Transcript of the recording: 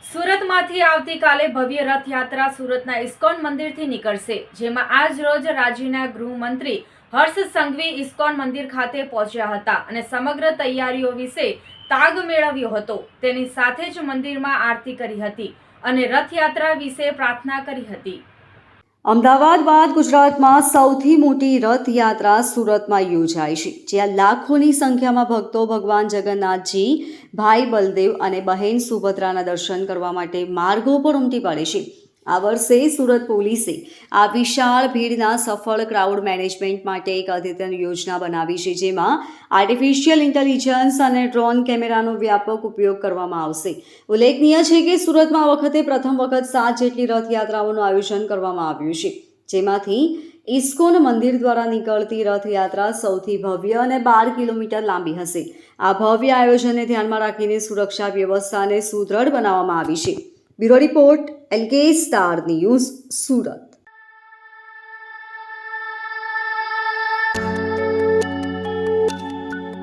સુરતમાંથી આવતીકાલે ભવ્ય રથયાત્રા સુરતના ઇસ્કોન મંદિરથી નીકળશે, જેમાં આજ રોજ રાજ્યના ગૃહમંત્રી હર્ષ સંઘવી ઇસ્કોન મંદિર ખાતે પહોંચ્યા હતા અને સમગ્ર તૈયારીઓ વિશે તાગ મેળવ્યો હતો। તેની સાથે જ મંદિરમાં આરતી કરી હતી અને રથયાત્રા વિશે પ્રાર્થના કરી હતી। અમદાવાદ બાદ ગુજરાતમાં સૌથી મોટી રથયાત્રા સુરતમાં યોજાઈ છે, જ્યાં લાખોની સંખ્યામાં ભક્તો ભગવાન જગન્નાથજી, ભાઈ બલદેવ અને બહેન સુભદ્રાના દર્શન કરવા માટે માર્ગો પર ઉમટી પડે છે। આ વર્ષે સુરત પોલીસે આ વિશાળ ભીડના સફળ ક્રાઉડ મેનેજમેન્ટ માટે એક અદ્યતન યોજના બનાવી છે, જેમાં આર્ટિફિશિયલ ઇન્ટેલિજન્સ અને ડ્રોન કેમેરાનો વ્યાપક ઉપયોગ કરવામાં આવશે। ઉલ્લેખનીય છે કે સુરતમાં આ વખતે પ્રથમ વખત 7 જેટલી રથયાત્રાઓનું આયોજન કરવામાં આવ્યું છે, જેમાંથી ઇસ્કોન મંદિર દ્વારા નીકળતી રથયાત્રા સૌથી ભવ્ય અને 12 કિલોમીટર લાંબી હશે। આ ભવ્ય આયોજનને ધ્યાનમાં રાખીને સુરક્ષા વ્યવસ્થાને સુદૃઢ બનાવવામાં આવી છે। Bureau report, LK star news, Surat.